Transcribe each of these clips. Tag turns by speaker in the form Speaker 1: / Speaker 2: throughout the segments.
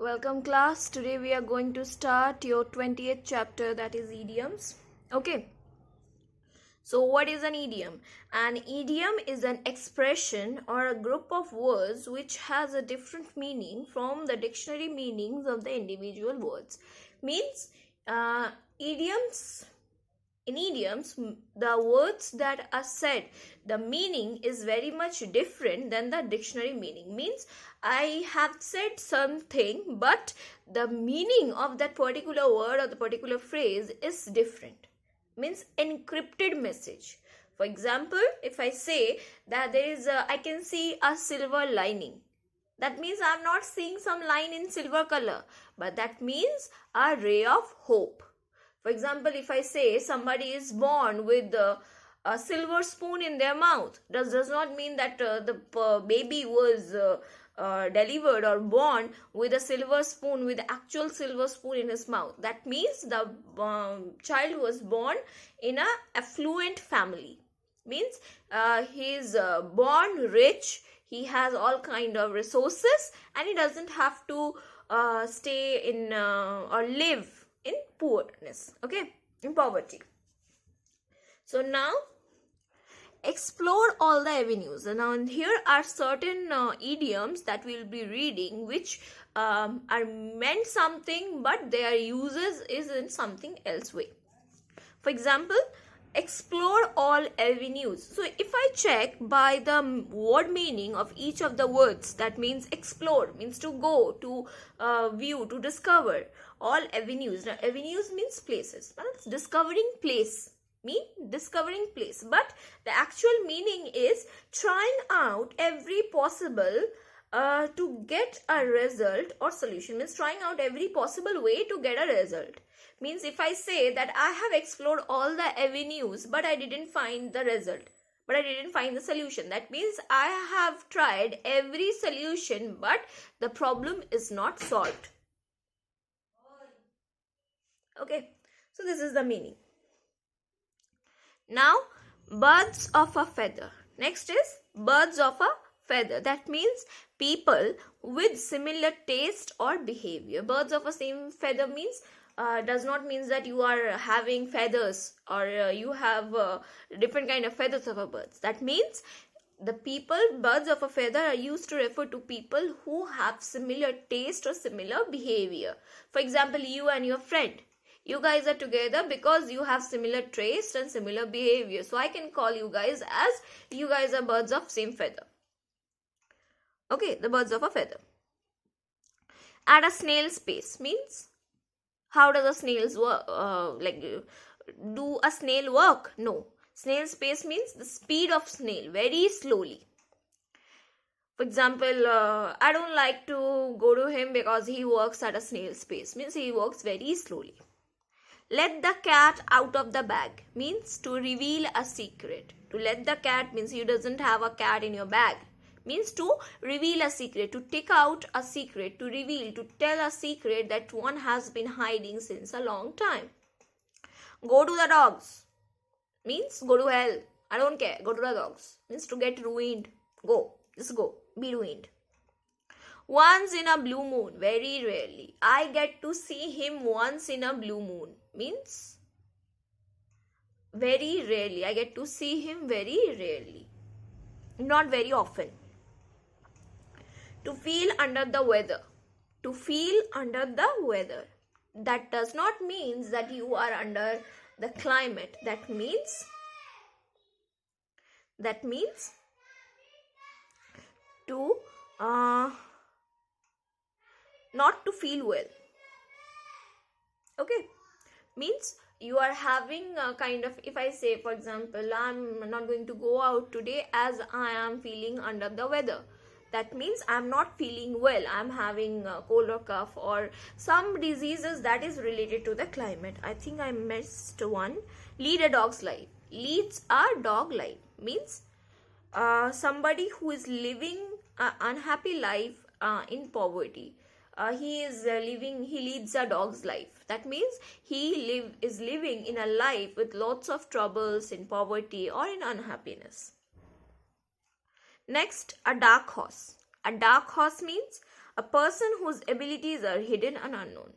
Speaker 1: Welcome class. Today we are going to start your 20th chapter, that is idioms. Okay. So what is an idiom? An idiom is an expression or a group of words which has a different meaning from the dictionary meanings of the individual words. Means idioms in idioms, the words that are said, the meaning is very much different than the dictionary meaning. Means I have said something, but the meaning of that particular word or the particular phrase is different. Means encrypted message. For example, if I say that I can see a silver lining, that means I'm not seeing some line in silver color, but that means a ray of hope. For example, if I say somebody is born with a silver spoon in their mouth, does not mean that the baby was delivered or born with a silver spoon, with actual silver spoon in his mouth. That means the child was born in a affluent family. Means he is born rich, he has all kind of resources, and he doesn't have to stay in or live in poorness, okay, in poverty. So now explore all the avenues. Now here are certain idioms that we'll be reading which are meant something, but their uses is in something else way. For example, explore all avenues. So if I check by the word meaning of each of the words, that means explore means to go, to view, to discover. All avenues. Now avenues means places. Now it's discovering place. Discovering place. But the actual meaning is trying out every possible to get a result or solution. Means trying out every possible way to get a result. Means if I say that I have explored all the avenues but I didn't find the result, but I didn't find the solution, that means I have tried every solution but the problem is not solved. Okay, so this is the meaning. Now birds of a feather. Next is birds of a feather. That means people with similar taste or behavior. Birds of a same feather means does not mean that you are having feathers or you have different kind of feathers of a birds. That means the people, birds of a feather, are used to refer to people who have similar taste or similar behavior. For example, you and your friend, you guys are together because you have similar taste and similar behavior. So I can call you guys as you guys are birds of same feather. Okay, the birds of a feather. At a snail's pace means how does a snail's work? Do a snail work? No. Snail's pace means the speed of snail, very slowly. For example, I don't like to go to him because he works at a snail's pace. Means he works very slowly. Let the cat out of the bag means to reveal a secret. To let the cat means you doesn't have a cat in your bag. Means to reveal a secret, to take out a secret, to reveal, to tell a secret that one has been hiding since a long time. Go to the dogs means go to hell. I don't care. Go to the dogs means to get ruined. Go. Just go. Be ruined. Once in a blue moon, very rarely. I get to see him once in a blue moon. Means very rarely. I get to see him very rarely. Not very often. To feel under the weather. To feel under the weather. That does not mean that you are under the climate. That means to not to feel well. Okay, means you are having a kind of, if I say for example, I'm not going to go out today as I am feeling under the weather. That means I'm not feeling well. I'm having a cold or cough or some diseases that is related to the climate. I think I missed one. Lead a dog's life. Leads a dog life. Means somebody who is living an unhappy life in poverty. He leads a dog's life. That means he is living in a life with lots of troubles, in poverty or in unhappiness. Next, a dark horse. A dark horse means a person whose abilities are hidden and unknown.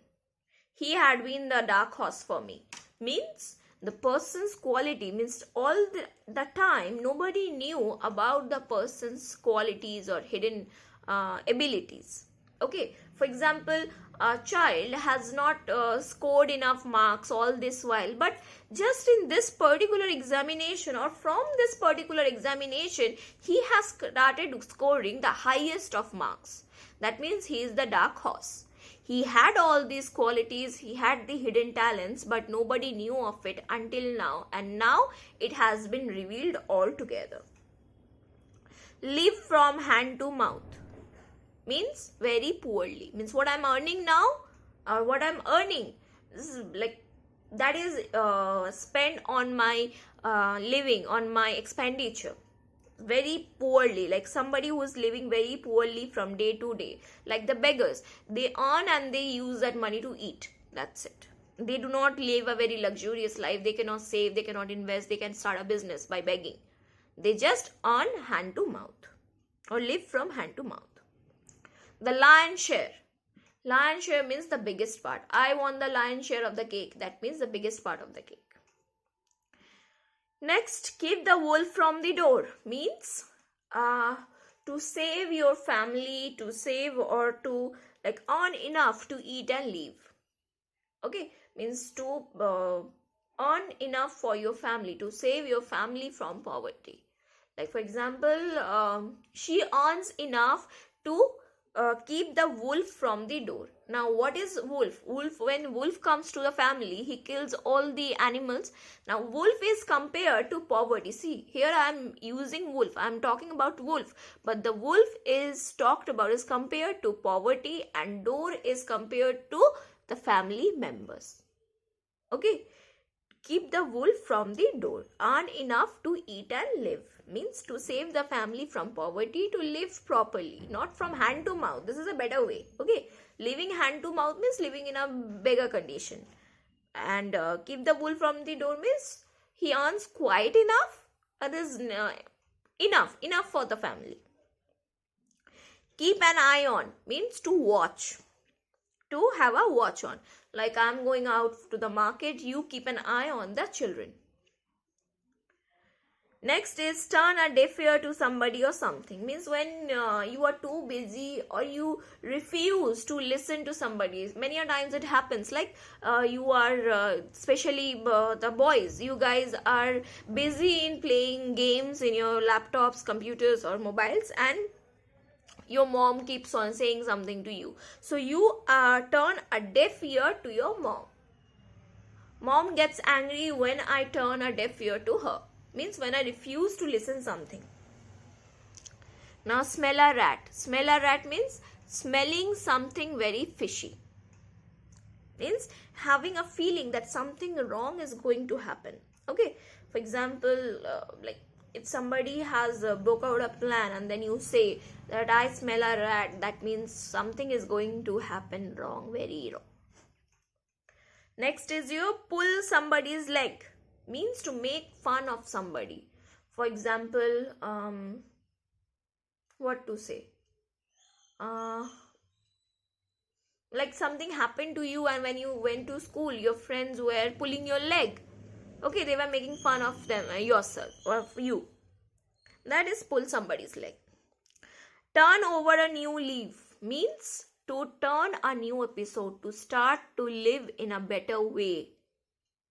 Speaker 1: He had been the dark horse for me. Means the person's quality, means all the time nobody knew about the person's qualities or hidden abilities. Okay, for example, a child has not scored enough marks all this while, but just in this particular examination or from this particular examination he has started scoring the highest of marks. That means he is the dark horse. He had all these qualities, he had the hidden talents, but nobody knew of it until now, and now it has been revealed altogether. Live from hand to mouth means very poorly. Means what I'm earning now or what I'm earning, this is like that is spent on my living, on my expenditure very poorly, like somebody who is living very poorly from day to day, like the beggars. They earn and they use that money to eat. That's it. They do not live a very luxurious life. They cannot save, they cannot invest, they can start a business by begging. They just earn hand to mouth or live from hand to mouth. The lion's share. Lion's share means the biggest part. I want the lion's share of the cake. That means the biggest part of the cake. Next, keep the wolf from the door means to save your family, to save or to like earn enough to eat and live. Okay, means to earn enough for your family, to save your family from poverty. Like for example, she earns enough to keep the wolf from the door. Now what is wolf? When wolf comes to the family, he kills all the animals. Now wolf is compared to poverty. See, here I am using wolf, I am talking about wolf, but the wolf is talked about, is compared to poverty, and door is compared to the family members. Okay, keep the wolf from the door. Earn enough to eat and live means to save the family from poverty, to live properly, not from hand to mouth. This is a better way. Okay, living hand to mouth means living in a beggar condition, and keep the wolf from the door means he earns quite enough, there's enough for the family. Keep an eye on means to watch, to have a watch on. Like I'm going out to the market, you keep an eye on the children. Next is turn a deaf ear to somebody or something. Means when you are too busy or you refuse to listen to somebody. Many a times it happens, like you are especially the boys, you guys are busy in playing games in your laptops, computers or mobiles, and your mom keeps on saying something to you. So you turn a deaf ear to your mom. Mom gets angry when I turn a deaf ear to her. Means when I refuse to listen something. Now smell a rat. Smell a rat means smelling something very fishy. Means having a feeling that something wrong is going to happen. Okay, for example, like if somebody has broke out a plan and then you say that I smell a rat, that means something is going to happen wrong, very wrong. Next is you pull somebody's leg. Means to make fun of somebody. For example, what to say? Like something happened to you, and when you went to school, your friends were pulling your leg. Okay, they were making fun of them, yourself or of you. That is pull somebody's leg. Turn over a new leaf means to turn a new episode, to start to live in a better way.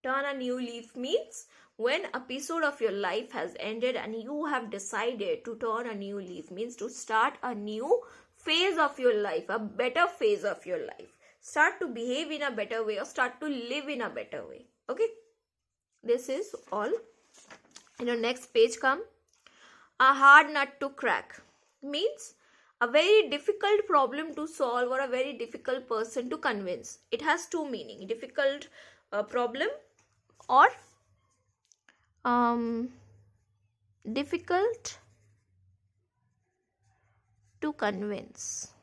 Speaker 1: Turn a new leaf means when an episode of your life has ended and you have decided to turn a new leaf, means to start a new phase of your life, a better phase of your life. Start to behave in a better way or start to live in a better way. Okay, this is all. In your next page come a hard nut to crack. Means a very difficult problem to solve or a very difficult person to convince. It has two meaning: difficult problem or difficult to convince.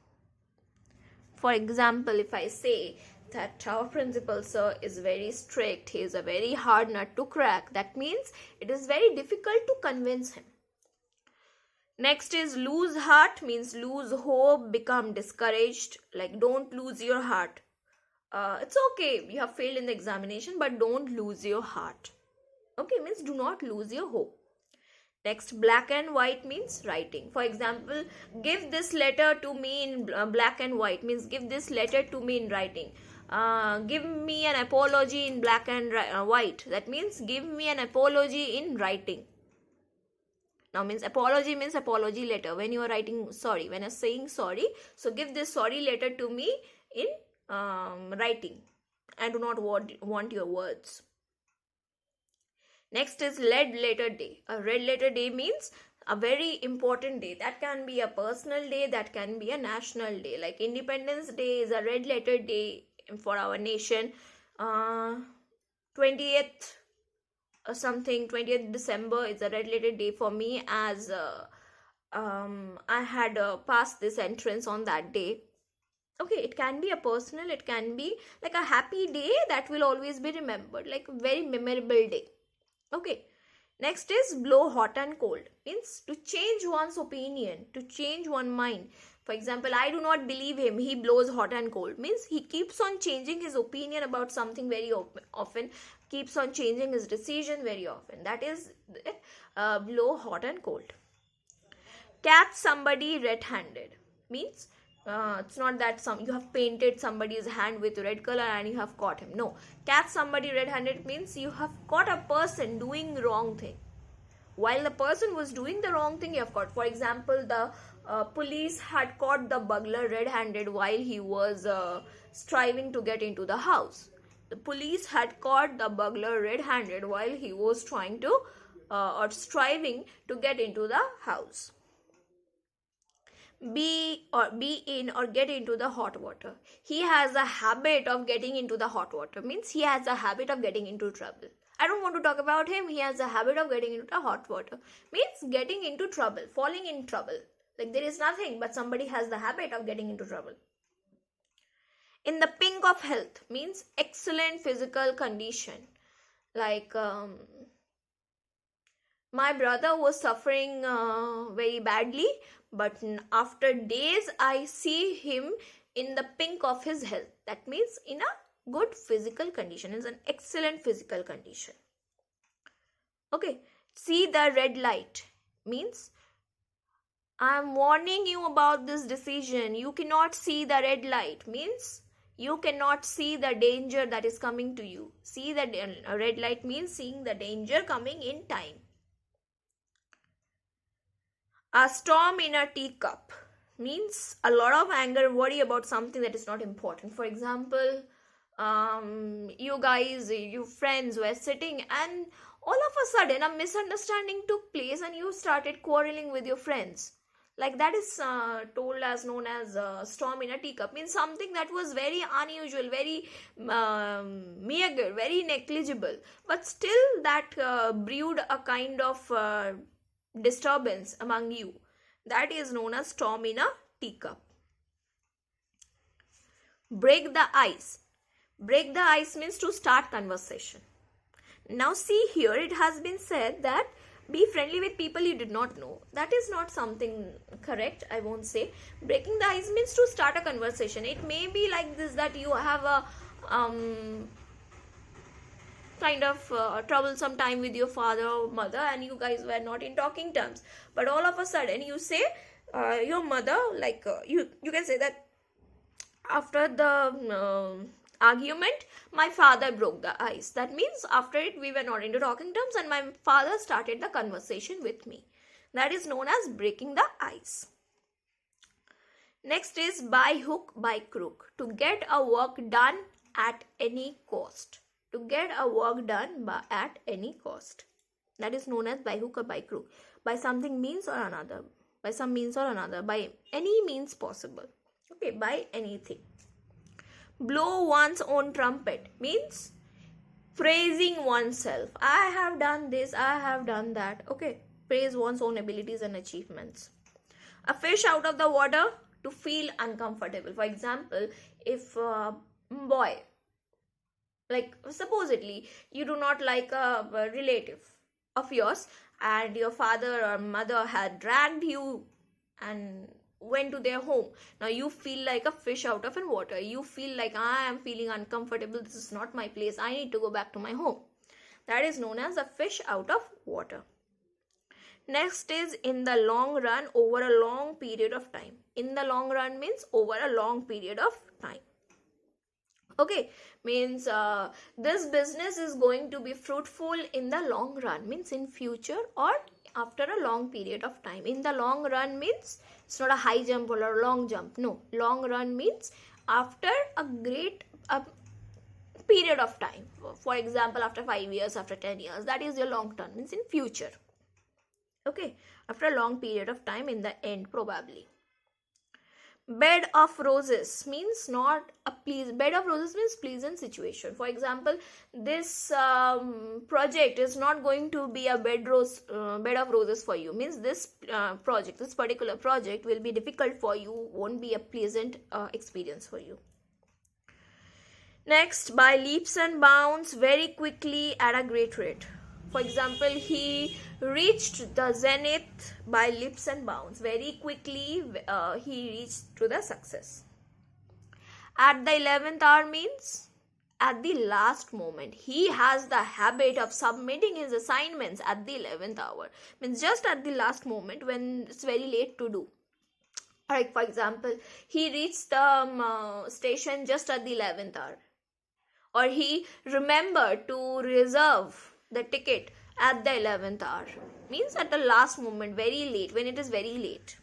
Speaker 1: For example, if I say that our principal sir is very strict, he is a very hard nut to crack, that means it is very difficult to convince him. Next is lose heart, means lose hope, become discouraged. Like, don't lose your heart. It's okay, you have failed in the examination, but don't lose your heart. Okay, means do not lose your hope. Next, black and white means writing. For example, give this letter to me in black and white, means give this letter to me in writing. Give me an apology in black and white. That means give me an apology in writing. Now, means apology letter. When you are writing sorry, when you're saying sorry, so give this sorry letter to me in writing. I do not want your words. Next is red letter day. A red letter day means a very important day. That can be a personal day, that can be a national day. Like Independence Day is a red letter day for our nation. 20th 20th December is a red letter day for me, as I had passed this entrance on that day. Okay, it can be a personal, it can be like a happy day that will always be remembered, like a very memorable day. Okay, next is blow hot and cold, means to change one's opinion, to change one mind. For example, I do not believe him, he blows hot and cold, means he keeps on changing his opinion about something very often, keeps on changing his decision very often. That is blow hot and cold. Catch somebody red-handed, means it's not that you have painted somebody's hand with red color and you have caught him. No, catch somebody red-handed means you have caught a person doing wrong thing. While the person was doing the wrong thing, you have caught. For example, the police had caught the burglar red-handed while he was striving to get into the house. The police had caught the burglar red-handed while he was trying to or striving to get into the house. Be in or get into the hot water. He has a habit of getting into the hot water, means he has a habit of getting into trouble. I don't want to talk about him. He has a habit of getting into the hot water, means getting into trouble, falling in trouble. Like there is nothing, but somebody has the habit of getting into trouble. In the pink of health means excellent physical condition. Like my brother was suffering very badly, but after days I see him in the pink of his health. That means in a good physical condition, is an excellent physical condition. Okay, see the red light means I am warning you about this decision. You cannot see the red light, means you cannot see the danger that is coming to you. See the red light means seeing the danger coming in time. A storm in a teacup means a lot of anger and worry about something that is not important. For example, you guys, you friends were sitting and all of a sudden a misunderstanding took place and you started quarreling with your friends. Like that is told as known as storm in a teacup, means something that was very unusual, very meager, very negligible, but still that brewed a kind of disturbance among you. That is known as storm in a teacup. Break the ice. Break the ice means to start conversation. Now see here, it has been said that be friendly with people you did not know. That is not something correct, I won't say. Breaking the ice means to start a conversation. It may be like this, that you have a kind of troublesome time with your father or mother and you guys were not in talking terms, but all of a sudden you say your mother, like you can say that after the argument my father broke the ice. That means after it we were not into talking terms and my father started the conversation with me. That is known as breaking the ice. Next is by hook by crook, to get a work done at any cost. To get a work done at any cost. That is known as by hook or by crook. By something means or another. By some means or another. By any means possible. Okay, by anything. Blow one's own trumpet means praising oneself. I have done this, I have done that. Okay, praise one's own abilities and achievements. A fish out of the water, to feel uncomfortable. For example, if a boy, like supposedly you do not like a relative of yours and your father or mother had dragged you and went to their home. Now you feel like a fish out of water. You feel like, I am feeling uncomfortable, this is not my place, I need to go back to my home. That is known as a fish out of water. Next is in the long run, over a long period of time. In the long run means over a long period of time. Okay, means this business is going to be fruitful in the long run, means in future or after a long period of time. In the long run means it's not a high jump or a long jump. No, long run means after a great period of time. For example, after 5 years, after 10 years, that is your long term, means in future. Okay, after a long period of time, in the end probably. Bed of roses means not a bed of roses means pleasant situation. For example, this project is not going to be a bed of roses for you, means this particular project will be difficult for you, won't be a pleasant experience for you. Next, by leaps and bounds, very quickly, at a great rate. For example, he reached the zenith by leaps and bounds. Very quickly, he reached to the success. At the 11th hour means at the last moment. He has the habit of submitting his assignments at the 11th hour. Means just at the last moment when it's very late to do. Like for example, he reached the station just at the 11th hour. Or he remembered to reserve the ticket at the 11th hour, means at the last moment, very late, when it is very late.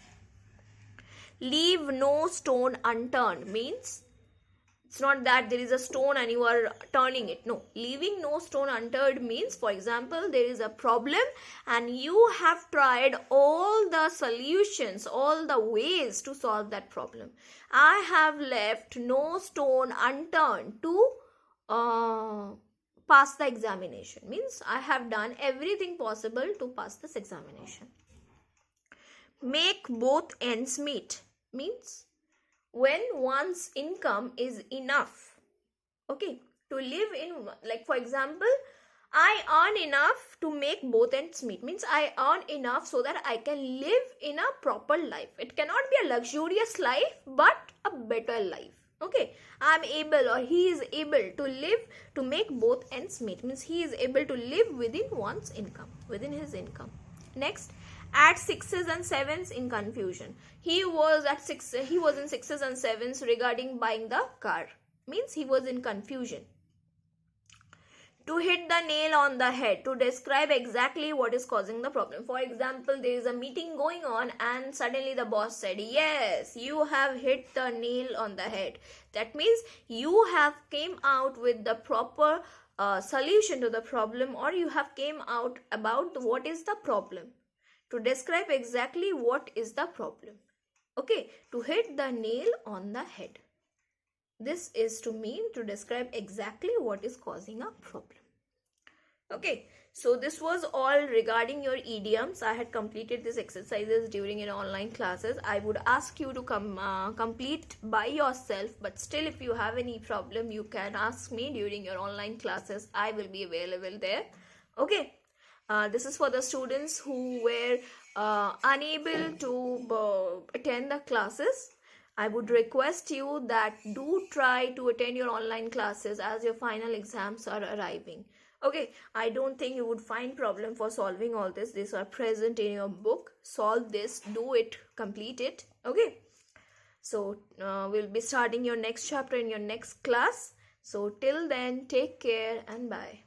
Speaker 1: Leave no stone unturned means it's not that there is a stone and you are turning it. No, leaving no stone unturned means, for example, there is a problem and you have tried all the solutions, all the ways to solve that problem. I have left no stone unturned to pass the examination, means I have done everything possible to pass this examination. Make both ends meet means when one's income is enough, okay, to live in, like for example, I earn enough to make both ends meet, means I earn enough so that I can live in a proper life. It cannot be a luxurious life, but a better life. Okay, I am able, or he is able to live, to make both ends meet, means he is able to live within one's income, within his income. Next, add sixes and sevens in confusion. He was in sixes and sevens regarding buying the car, means he was in confusion. To hit the nail on the head, to describe exactly what is causing the problem. For example, there is a meeting going on and suddenly the boss said, yes, you have hit the nail on the head. That means you have came out with the proper solution to the problem, or you have came out about what is the problem. To describe exactly what is the problem. Okay, to hit the nail on the head. This is to mean to describe exactly what is causing a problem. Okay, so this was all regarding your idioms. I had completed these exercises during your online classes. I would ask you to complete by yourself, but still if you have any problem, you can ask me during your online classes. I will be available there. Okay, this is for the students who were unable to attend the classes. I would request you that do try to attend your online classes as your final exams are arriving. Okay, I don't think you would find problem for solving all this. These are present in your book. Solve this, do it, complete it. Okay, so we'll be starting your next chapter in your next class. So till then, take care and bye.